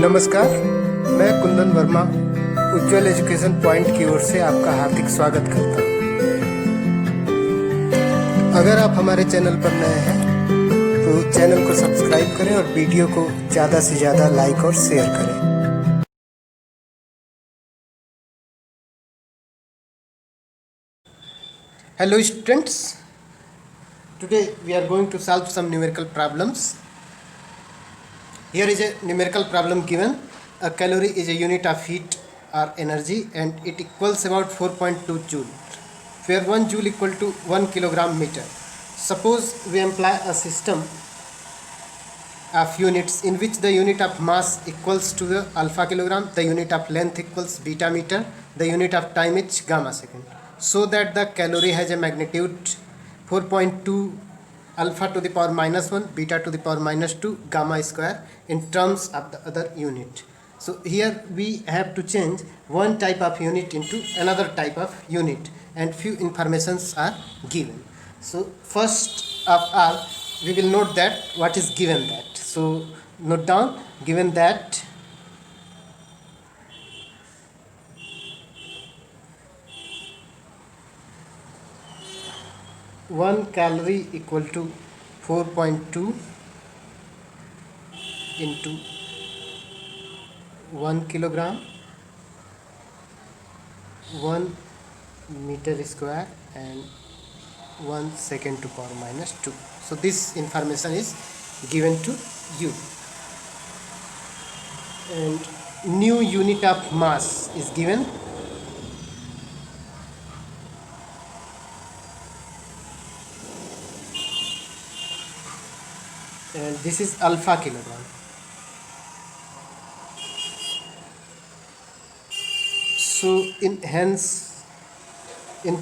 नमस्कार, मैं कुंदन वर्मा उज्ज्वल education point की ओर से आपका हार्दिक स्वागत करता हूँ। अगर आप हमारे चैनल पर नए हैं तो चैनल को सब्सक्राइब करें और वीडियो को ज़्यादा से ज़्यादा लाइक और शेयर करें। Hello students, today we are going to solve some numerical problems. Here is a numerical problem given. A calorie is a unit of heat or energy and it equals about 4.2 joule, where 1 joule equal to 1 kilogram meter. Suppose we employ a system of units in which the unit of mass equals to the alpha kilogram, the unit of length equals beta meter, the unit of time is gamma second, so that the calorie has a magnitude 4.2 alpha to the power minus 1, beta to the power minus 2, gamma square in terms of the other unit. So here we have to change one type of unit into another type of unit and few informations are given. So first of all we will note that what is given that. So note down, given that 1 calorie equal to 4.2 into 1 kilogram 1 meter square and 1 second to power minus 2. So this information is given to you, and new unit of mass is given. And this is alpha kilogram. So in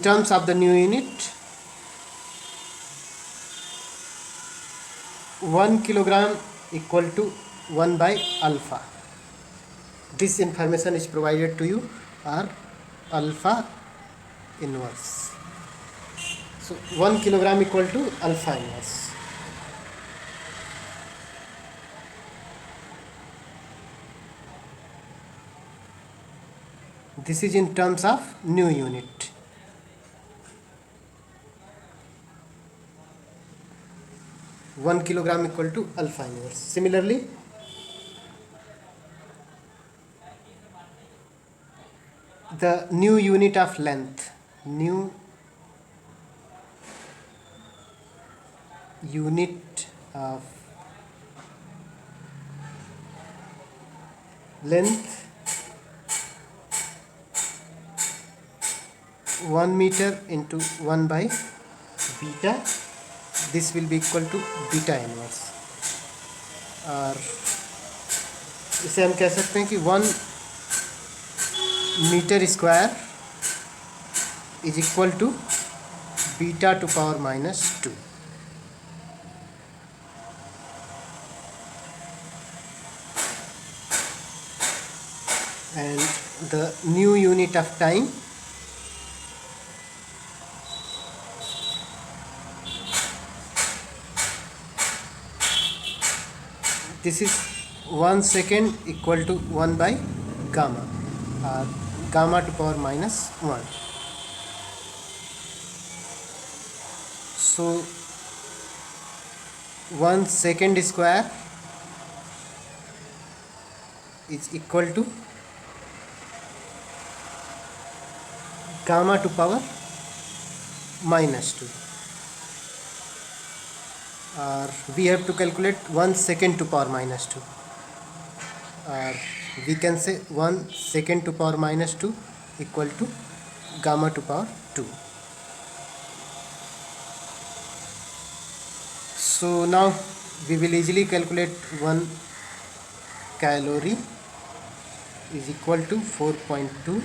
terms of the new unit, 1 kilogram equal to 1 by alpha. This information is provided to you, or alpha inverse. So 1 kilogram equal to alpha inverse. This is in terms of new unit. One kilogram equal to alpha inverse. Similarly, the new unit of length, new unit of length 1 meter into 1 by beta. This will be equal to beta inverse, और इसे हम कह सकते हैं कि 1 meter square is equal to beta to power minus 2. And the new unit of time, this is 1 second equal to 1 by gamma, or gamma to power minus 1. So 1 second square is equal to gamma to power minus 2, or we have to calculate 1 second to power minus 2, or we can say 1 second to power minus 2 equal to gamma to power 2. So now we will easily calculate 1 calorie is equal to 4.2.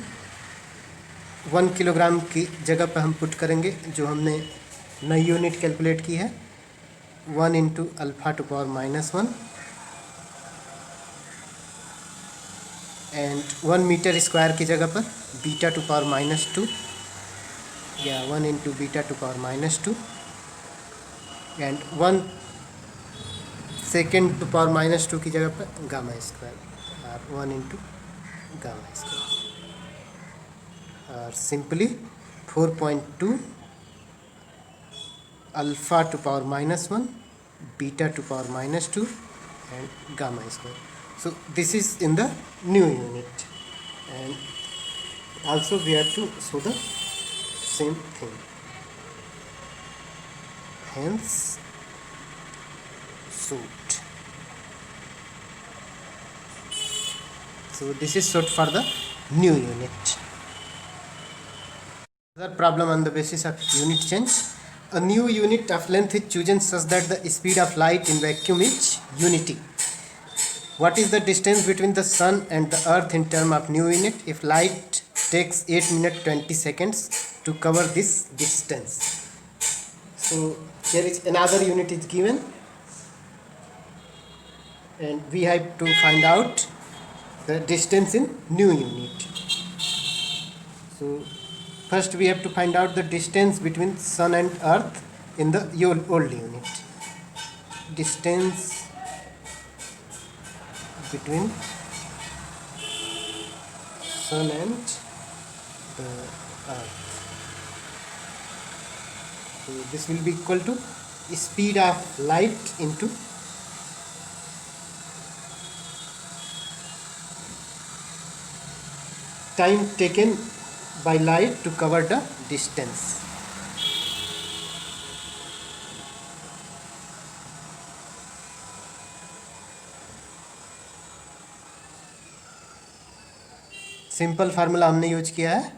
1 kilogram की जगह पर हम put करेंगे जो हमने नई unit calculate की है, 1 into alpha to power minus 1 and 1 meter square की जगह पर बीटा टू पावर माइनस 2, या 1 into beta to power minus 2 and 1 second to power minus 2 की जगह पर gamma square, or 1 into gamma square, or simply 4.2 alpha to power minus 1, beta to power minus 2, and gamma square. So this is in the new unit, and also we have to show the same thing, hence shoot. So this is short for the new unit. Another problem on the basis of unit change. A new unit of length is chosen such that the speed of light in vacuum is unity. What is the distance between the sun and the earth in terms of new unit if light takes 8 minutes 20 seconds to cover this distance? So here is another unit is given, and we have to find out the distance in new unit. So first we have to find out the distance between sun and earth in the old unit. Distance between sun and the earth. So this will be equal to speed of light into time taken by light to cover the distance. Simple formula हमने use किया है,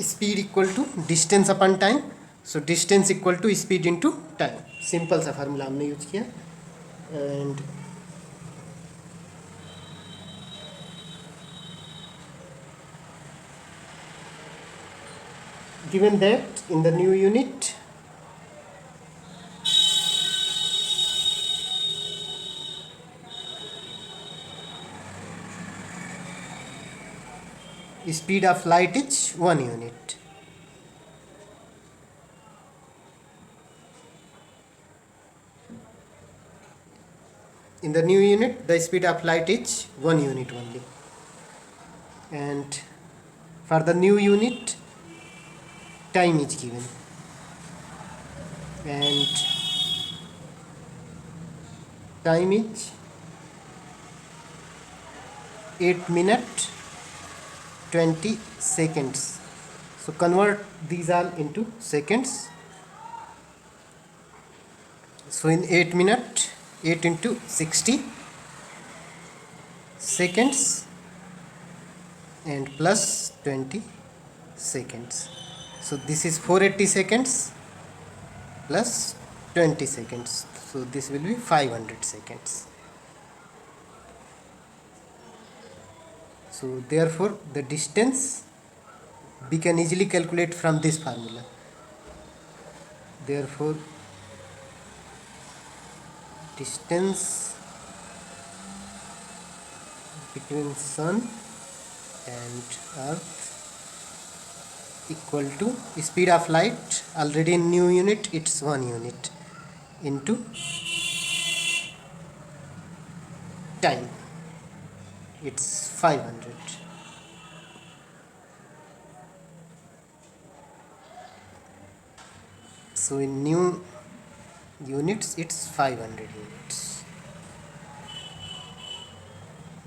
speed equal to distance upon time. So distance equal to speed into time. Simple सा formula हमने use किया. And given that in the new unit speed of light is 1 unit. In the new unit the speed of light is 1 unit only, and for the new unit time is given, and time is 8 minutes 20 seconds. So convert these all into seconds. So in 8 minutes 8 into 60 seconds and plus 20 seconds. So this is 480 seconds plus 20 seconds. So this will be 500 seconds. So therefore the distance we can easily calculate from this formula. Therefore distance between sun and earth equal to speed of light, already in new unit it's 1 unit, into time, it's 500. So in new units it's 500 units.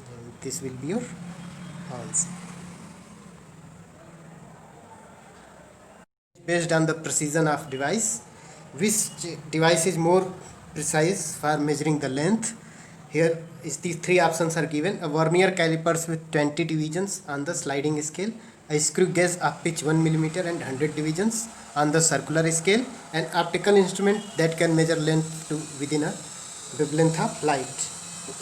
And this will be your answer. Based on the precision of device, which device is more precise for measuring the length? Here is the 3 options are given: a vernier calipers with 20 divisions on the sliding scale, a screw gauge of pitch 1 mm and 100 divisions on the circular scale, an optical instrument that can measure length to within a wavelength of light.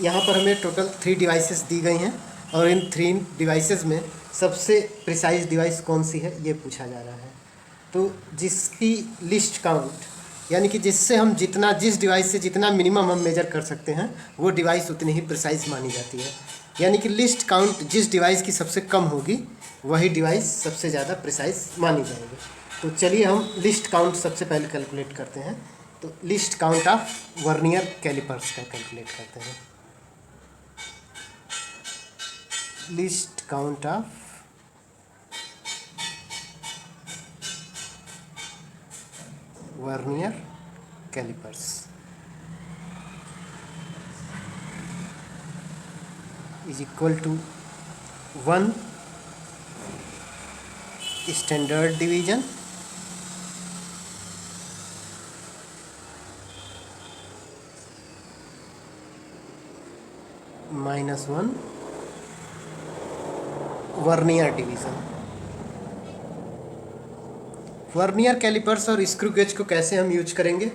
यहाँ पर हमें total 3 devices दी गई हैं, और इन 3 devices में सबसे precise device कौन सी है ये पूछा जा रहा है. तो जिसकी लिस्ट काउंट, यानी कि जिससे हम जितना, जिस डिवाइस से जितना मिनिमम हम मेजर कर सकते हैं वो डिवाइस उतनी ही प्रिसाइज मानी जाती है. यानी कि लिस्ट काउंट जिस डिवाइस की सबसे कम होगी वही डिवाइस सबसे ज़्यादा प्रिसाइज मानी जाएगी. तो चलिए हम लिस्ट काउंट सबसे पहले कैलकुलेट करते हैं। तो least count of vernier calipers का कैलकुलेट करते हैं। Least count of vernier calipers is equal to 1 standard deviation minus 1 vernier division. Vernier calipers और स्क्रू गेज को कैसे हम यूज करेंगे,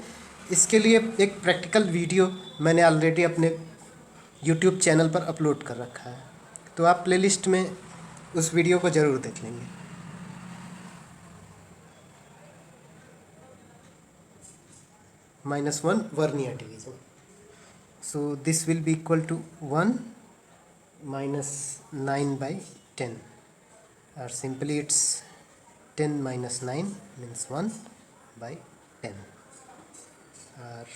इसके लिए एक प्रैक्टिकल वीडियो मैंने ऑलरेडी अपने यूट्यूब चैनल पर अपलोड कर रखा है, तो आप प्लेलिस्ट में उस वीडियो को ज़रूर देख लेंगे। -1 vernier division, so this will be equal to 1 minus 9/10, or simply it's 10 minus 9 means 1/10, or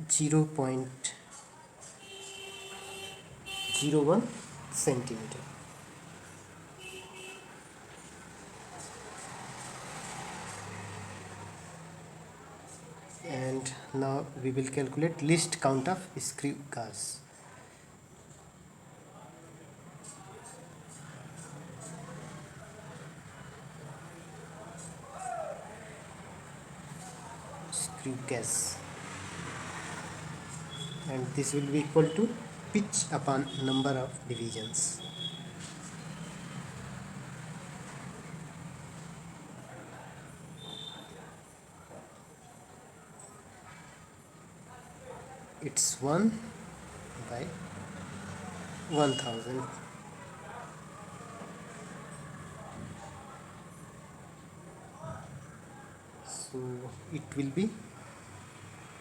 0.01 centimeter. And now we will calculate least count of screw gauge. Screw gauge, and this will be equal to pitch upon number of divisions. It's 1/1000. So it will be,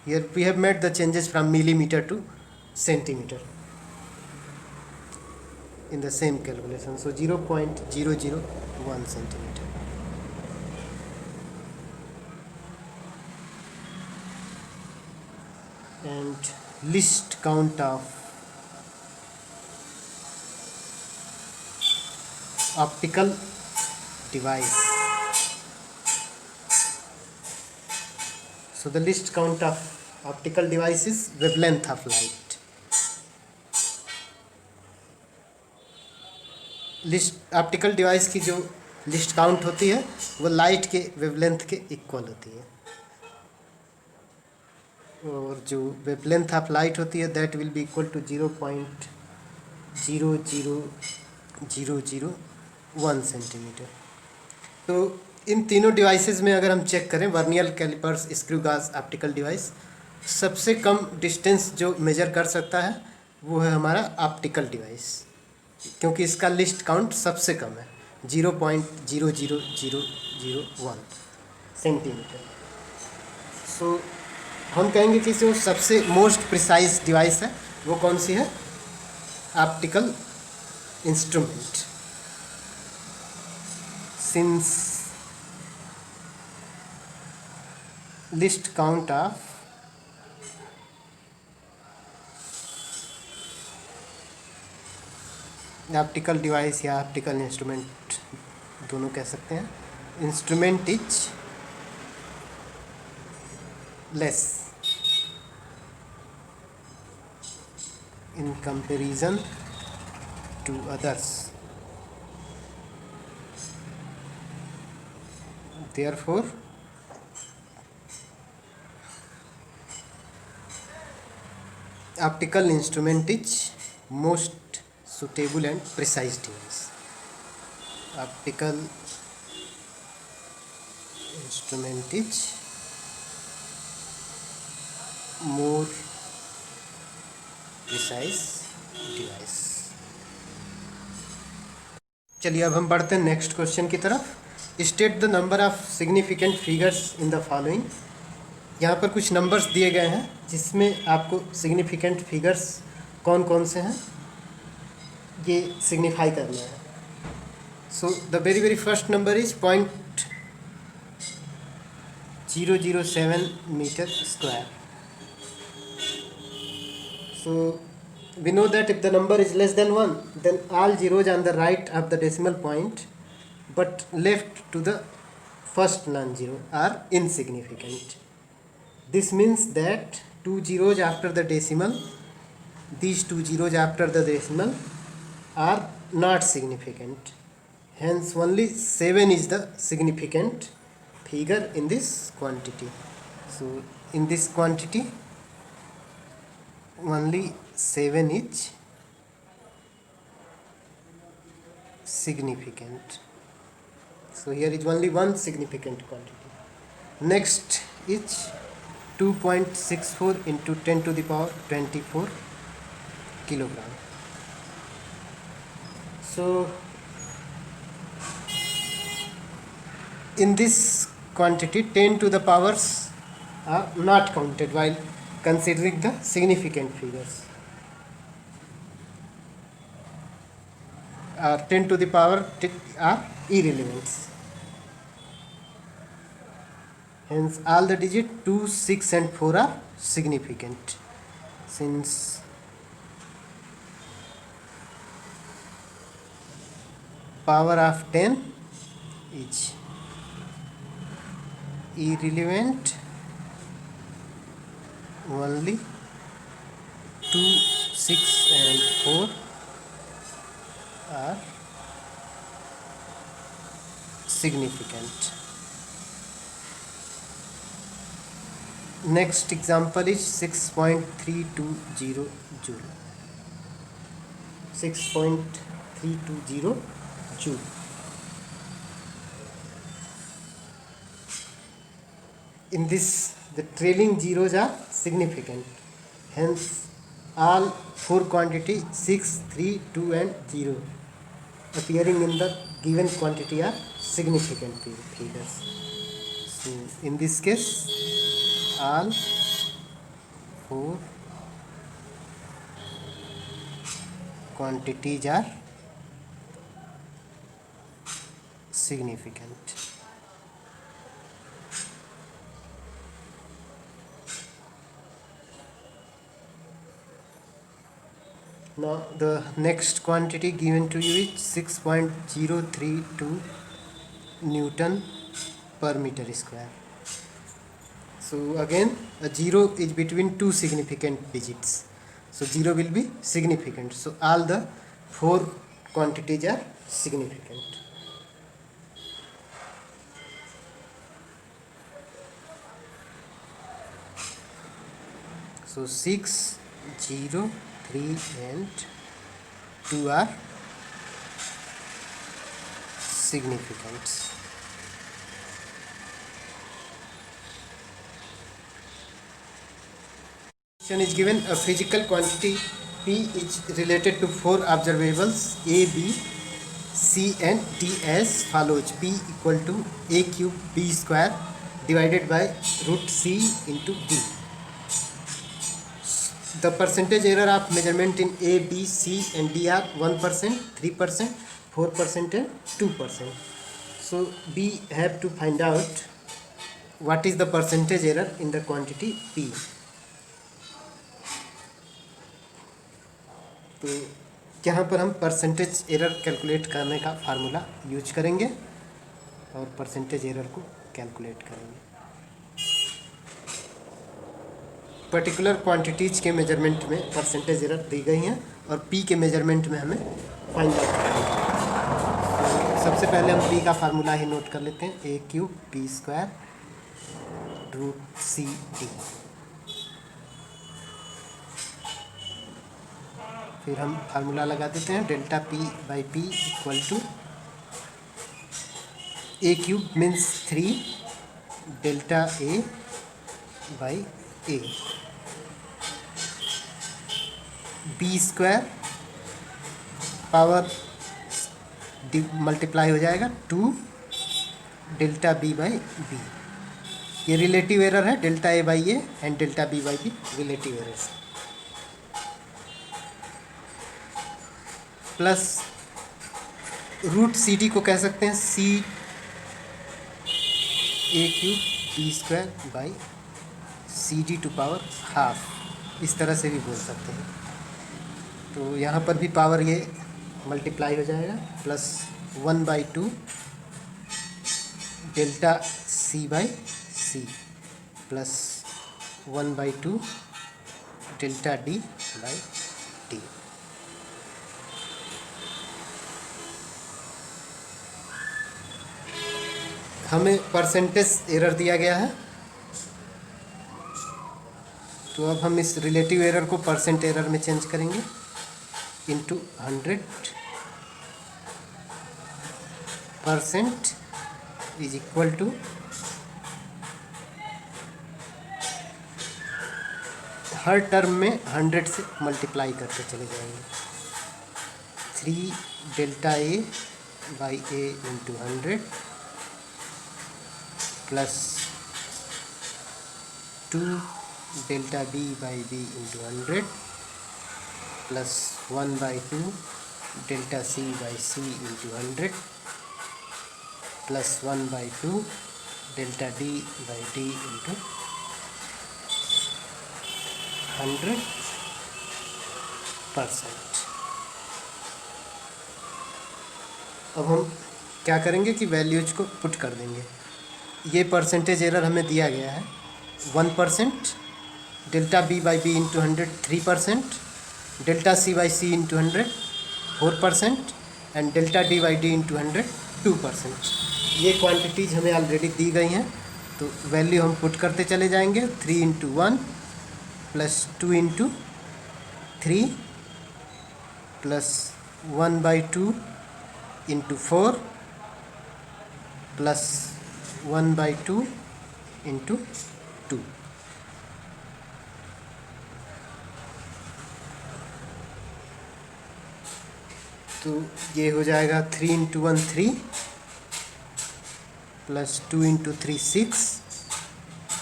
here we have made the changes from millimeter to centimeter in the same calculation, so 0.001 centimeter. And least count of optical device. So the least count of optical device is wavelength of light. List optical device की जो list count होती है वो light के wavelength के equal होती है, और जो वेवलेंथ ऑफ लाइट होती है that will be equal to 0.00001 centimeter. तो इन तीनों डिवाइसेस में अगर हम चेक करें, vernier calipers, screw gauge, optical device, सबसे कम डिस्टेंस जो मेजर कर सकता है वो है हमारा ऑप्टिकल डिवाइस, क्योंकि इसका लिस्ट काउंट सबसे कम है 0.00001 सेंटीमीटर। सो हम कहेंगे कि जो सबसे मोस्ट प्रिसाइज डिवाइस है वो कौन सी है, optical instrument. Since list count of optical device या ऑप्टिकल इंस्ट्रूमेंट दोनों कह सकते हैं, instrument is less in comparison to others, therefore optical instrument is most suitable and precise device. Optical instrument is more precise device. चलिए अब हम बढ़ते हैं नेक्स्ट क्वेश्चन की तरफ। State the number of significant figures in the following. यहाँ पर कुछ नंबर्स दिए गए हैं जिसमें आपको सिग्निफिकेंट फिगर्स कौन कौन से हैं ये सिग्निफाई करना है। So the very first number is 0.007 meter square. So we know that if the number is less than 1, then all zeros on the right of the decimal point but left to the first non-zero are insignificant. This means that two zeros after the decimal, these two zeros after the decimal are not significant. Hence only 7 is the significant figure in this quantity. So in this quantity only 7 is significant. So here is only one significant quantity. Next is 2.64 into 10 to the power 24 kilogram. So in this quantity 10 to the powers are not counted while considering the significant figures. 10 to the power are irrelevant. Hence all the digits 2, 6 and 4 are significant. Since power of 10 is irrelevant, only 2, 6 and 4 are significant. Next example is 6.320 joule. 6.320 joule. In this, the trailing zeros are significant. Hence, all four quantities 6, 3, 2 and 0 appearing in the given quantity are significant figures. So, in this case, all four quantities are significant. Now the next quantity given to you is 6.032 Newton per meter square. So again a 0 is between two significant digits. So 0 will be significant. So all the four quantities are significant. So 6, 0, 3 and 2 are significant. Is given a physical quantity P is related to four observables A, B, C and D as follows. P equal to A cube B square divided by root C into D. The percentage error of measurement in A, B, C and D are 1%, 3%, 4% and 2%. So we have to find out what is the percentage error in the quantity P. तो यहाँ पर हम percentage error calculate करने का formula use करेंगे और percentage error को calculate करेंगे. पर्टिकुलर क्वांटिटीज़ के मेजरमेंट में परसेंटेज एरर दी गई हैं और पी के मेजरमेंट में हमें फाइंड आउट करना है. सबसे पहले हम पी का फार्मूला ही नोट कर लेते हैं. A cube P square root C D. फिर हम फार्मूला लगा देते हैं. Delta P by P equal to A cube means 3 delta A by A. B square power multiply हो जाएगा 2 डेल्टा बी बाई बी. ये रिलेटिव एरर है. Delta A by A and delta B by B relative errors. Plus root C D को कह सकते हैं C A cube D square by C D to power half, इस तरह से भी बोल सकते हैं। तो यहाँ पर भी पावर ये मल्टीप्लाई हो जाएगा, plus 1/2 delta C by C plus 1/2 delta D by D. हमें परसेंटेज एरर दिया गया है, तो अब हम इस रिलेटिव एरर को परसेंट एरर में चेंज करेंगे, इंटू 100% इज इक्वल टू हर टर्म में 100 से मल्टीप्लाई करके चले जाएंगे। 3 delta A by A into 100 plus 2 delta B by B into 100 plus 1/2 delta C by C into 100 plus 1/2 delta D by D into 100%। अब हम क्या करेंगे कि वैल्यूज को पुट कर देंगे। ये परसेंटेज एरर हमें दिया गया है 1%, delta B by B into 100 3%, delta C by C into 100 4% and delta D by D into 100 2%। ये क्वांटिटीज़ हमें ऑलरेडी दी गई हैं, तो वैल्यू हम पुट करते चले जाएंगे। 3 into 1 plus 2 into 3 plus 1/2 into 4 plus 1/2 into 2। तो ये हो जाएगा 3 into 1 3 plus 2 into 3 6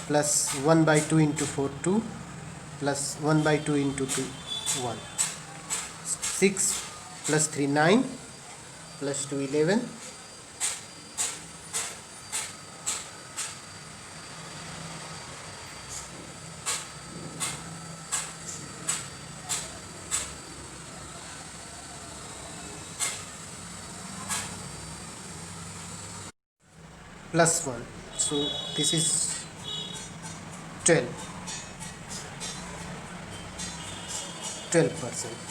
plus 1/2 into 4 2 plus 1/2 into 2 1 6 plus 3 9 plus 2 11 plus 1, so this is 12%.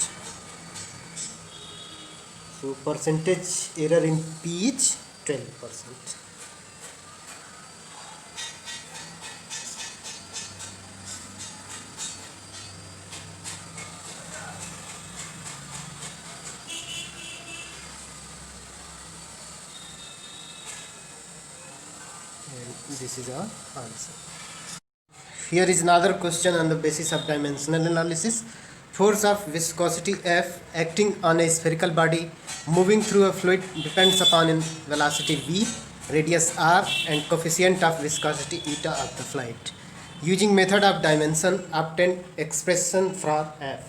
So percentage error in P is 12%. And this is our answer. Here is another question on the basis of dimensional analysis. Force of viscosity F acting on a spherical body moving through a fluid depends upon in velocity v, radius r and coefficient of viscosity eta of the flight. Using method of dimension, obtain expression for F.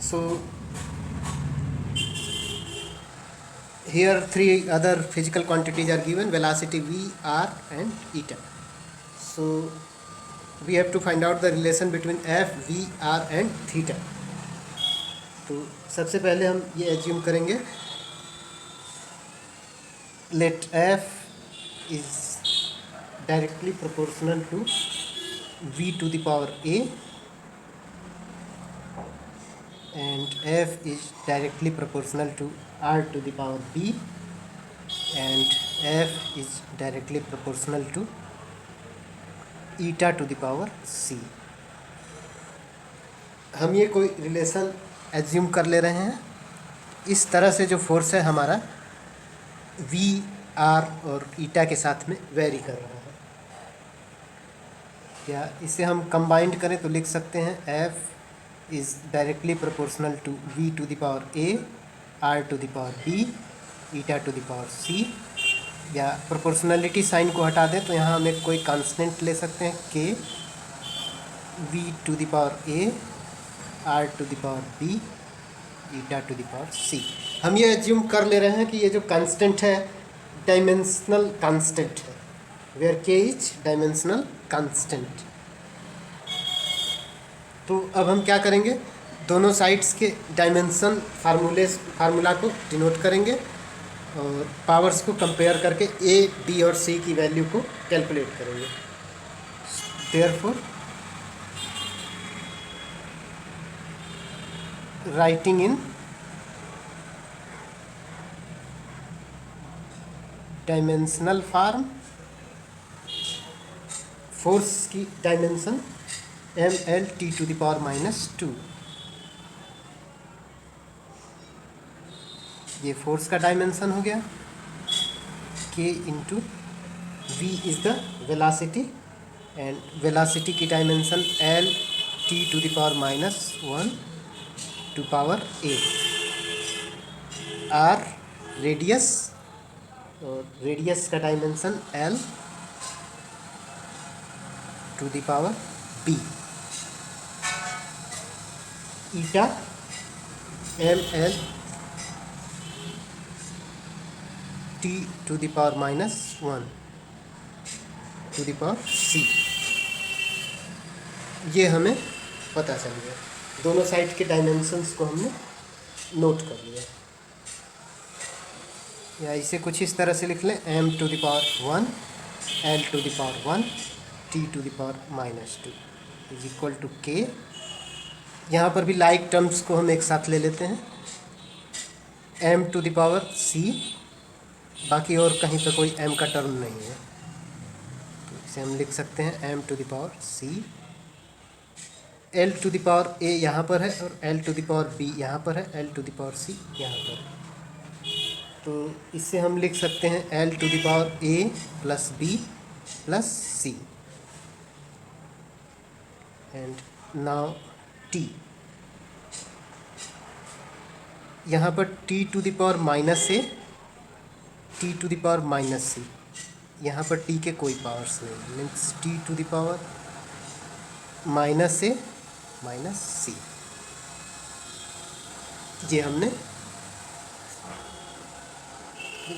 So here three other physical quantities are given: velocity v, r and eta. So we have to find out the relation between F, V, R and theta. तो सबसे पहले हम ये assume करेंगे, let F is directly proportional to V to the power A and F is directly proportional to R to the power B and F is directly proportional to eta to the power C. हम ये कोई relation assume कर ले रहे हैं। इस तरह से जो फोर्स है हमारा वी, आर और ईटा के साथ में वेरी कर रहा है। क्या इसे हम कंबाइंड करें तो लिख सकते हैं F is directly proportional to V to the power A, R to the power B, eta to the power C. या प्रोपोर्शनलिटी साइन को हटा दें तो यहाँ हम एक कोई कांस्टेंट ले सकते हैं K, V to the power A, R to the power B, eta to the power C. हम ये एज्यूम कर ले रहे हैं कि ये जो कांस्टेंट है डायमेंशनल कांस्टेंट है, वेयर के इज डायमेंशनल कांस्टेंट। तो अब हम क्या करेंगे, दोनों साइड्स के डायमेंशन फार्मूला को डिनोट करेंगे और पावर्स को कंपेयर करके ए, बी और सी की वैल्यू को कैलकुलेट करेंगे। Therefore writing in dimensional form, force की डायमेंशन mL(T⁻²). ये फोर्स का डायमेंशन हो गया, k into V is the velocity and velocity की dimension L(T⁻⁻1) to power a, r radius और रेडियस का dimension L(b), eta mL T⁻⁻1 to the power c। ये हमें पता चल गया, दोनों साइड के डायमेंशंस को हमने नोट कर लिया। या इसे कुछ इस तरह से लिख लें, m⁻1 L⁻1 T⁻⁻2 is equal to k। यहाँ पर भी लाइक टर्म्स को हम एक साथ ले लेते हैं, m⁻c, बाकी और कहीं पर कोई m का टर्म नहीं है, तो इसे हम लिख सकते हैं m⁻c। L⁻a यहाँ पर है और L⁻b यहाँ पर है, L⁻c यहाँ पर है, तो इससे हम लिख सकते हैं L⁻a plus b plus c and now t। यहाँ पर T⁻⁻a T⁻⁻c, यहाँ पर t के कोई पावर्स नहीं, मीन्स T⁻⁻a -c। ये हमने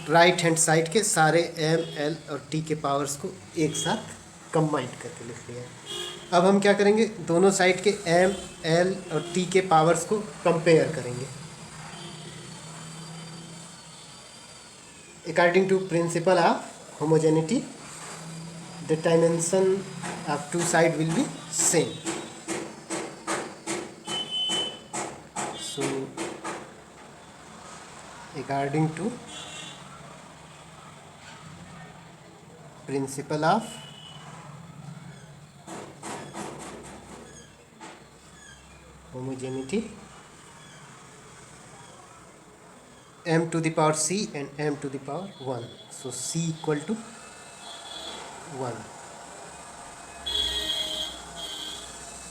राइट हैंड साइड के सारे m, l और t के पावर्स को एक साथ कंबाइन करके लिख लिया। अब हम क्या करेंगे, दोनों साइड के m, l और t के पावर्स को कंपेयर करेंगे according to principle of homogeneity. The dimension of two side will be same. So according to principle of homogeneity, m⁻c and m⁻1, so c equal to 1।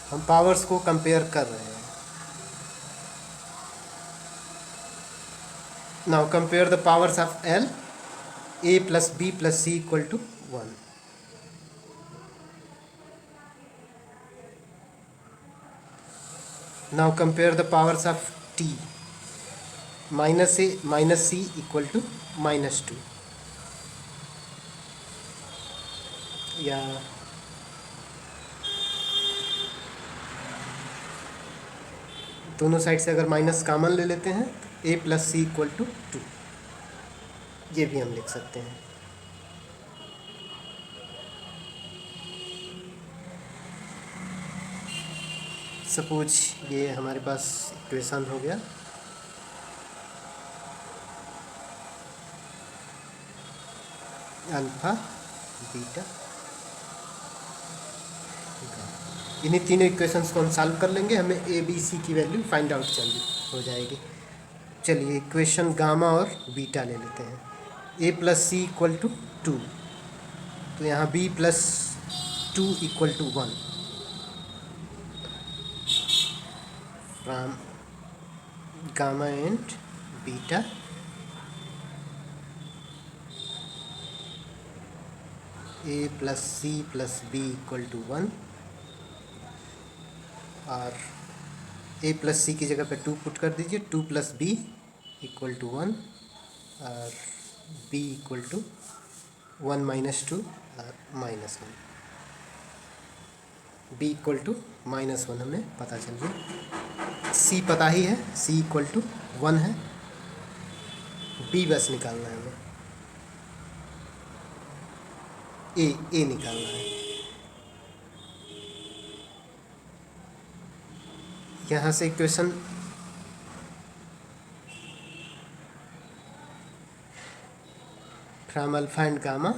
हम powers को compare कर रहे हैं। Now compare the powers of L, a plus b plus c equal to 1। Now compare the powers of t, minus a minus c equal to -2। या दोनों side से अगर minus common ले लेते हैं, a plus C equal to 2, ये भी हम लिख सकते हैं। सपोज ये हमारे पास इक्वेशन हो गया, अल्फा बीटा, इन्हीं तीनों इक्वेशंस को हम सॉल्व कर लेंगे, हमें ए बी सी की वैल्यू फाइंड आउट हो जाएगी। चलिए इक्वेशन गामा और बीटा ले लेते हैं। A plus C equal to 2, तो यहाँ B plus 2 equal to 1 from gamma and beta A plus C plus B equal to 1, और ए प्लस सी की जगह पे 2 पुट कर दीजिए, 2 प्लस बी equal to 1 और b equal to 1 minus 2 और minus 1. b equal to minus 1 हमें पता चल गया. c पता ही है, c equal to 1 है. b बस निकालना है हमें. a निकालना है. यहाँ से equation from alpha and gamma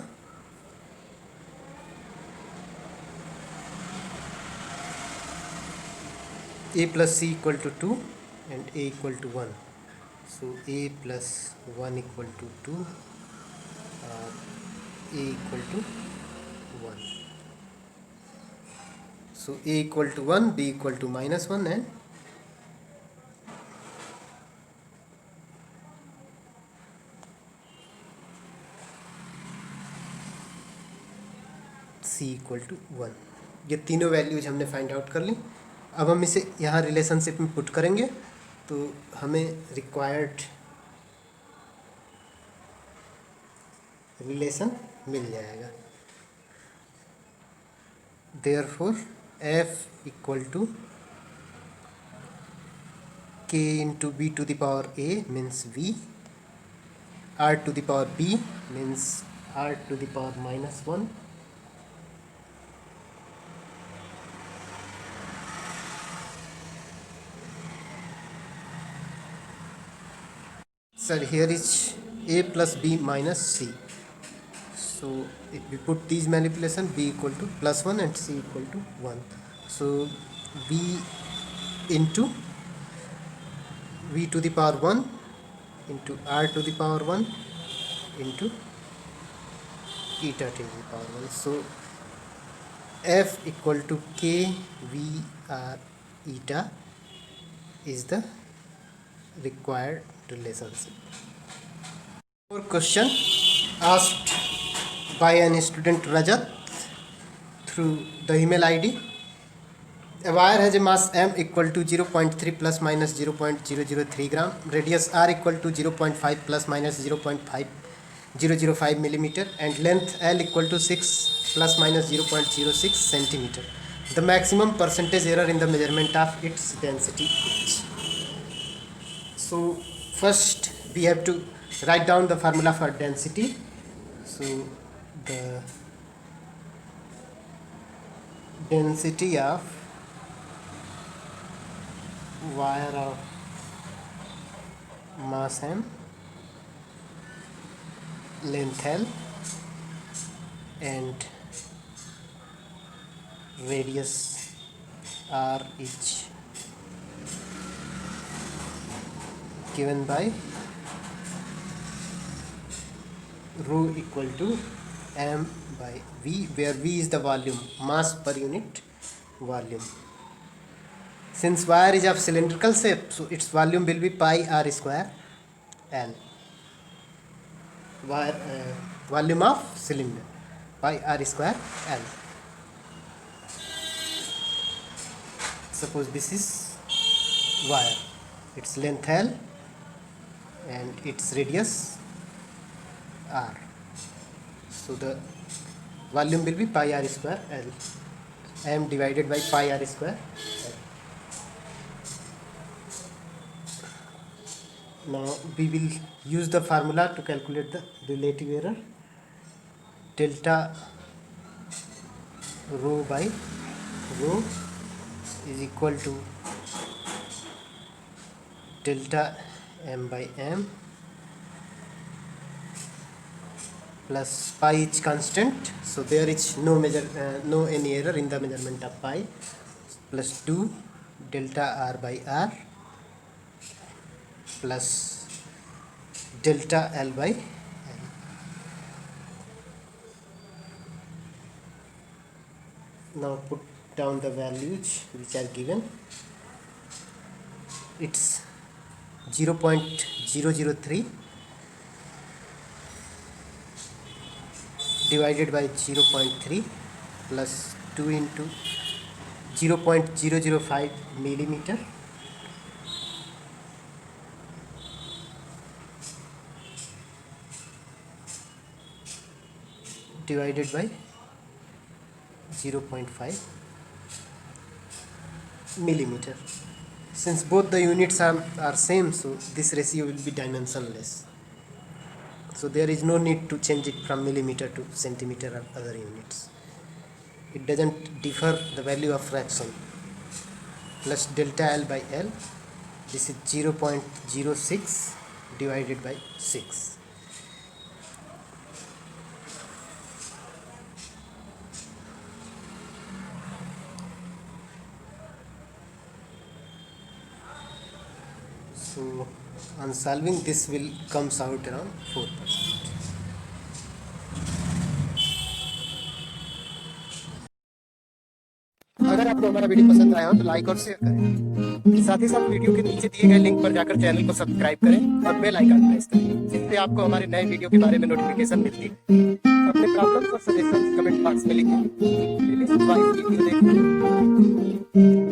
a plus c equal to 2 and a equal to 1. So a plus 1 equal to 2 a equal to 1. So a equal to 1, b equal to minus 1 and c equal to 1. ये तीनों values हमने find out कर ली. अब हम इसे यहाँ relationship में put करेंगे तो हमें रिक्वायर्ड रिलेशन मिल जाएगा. Therefore f equal to k into B to the power a means v, r to the power b means r to the power minus 1, sir here is a plus b minus c. So if we put these manipulation, b equal to plus 1 and c equal to 1. So b into v to the power 1 into r to the power 1 into eta to the power 1. So f equal to k v r eta is the required relationship. More question asked by an student Rajat through the email ID. A wire has a mass m equal to 0.3 plus minus 0.003 gram, radius r equal to 0.5 plus minus 0.5005 millimeter, and length l equal to 6 plus minus 0.06 centimeter. The maximum percentage error in the measurement of its density is. So first we have to write down the formula for density. So the density of wire of mass m, length l and radius r is given by rho equal to m by v, where v is the volume, mass per unit volume. Since wire is of cylindrical shape, so its volume will be pi r square l. Wire volume of cylinder pi r square l. Suppose this is wire, its length l and its radius r. So the volume will be pi r square l, m divided by pi r square l. Now we will use the formula to calculate the relative error. Delta rho by rho is equal to delta m by m plus pi is constant, so there is no any error in the measurement of pi, plus 2 delta r by r plus delta l by l. Now put down the values which are given. It's 0.003 divided by 0.3 plus 2 into 0.005 millimeter divided by 0.5 millimeter. Since both the units are same, so this ratio will be dimensionless. So there is no need to change it from millimeter to centimeter or other units. It doesn't differ the value of fraction. Plus delta L by L, this is 0.06 divided by 6. So on solving, this will comes out around 4%. अगर आपको हमारा video पसंद आया हो तो like और share करें। साथ ही साथ वीडियो के नीचे दिए गए लिंक पर जाकर चैनल को सब्सक्राइब करें और बेल आइकन प्रेस करें, जिससे आपको हमारे नए वीडियो के बारे में नोटिफिकेशन मिलती है। अपने प्रॉब्लम्स और सजेशंस कमेंट बॉक्स में लिखें। प्लीज वीडियो देखें।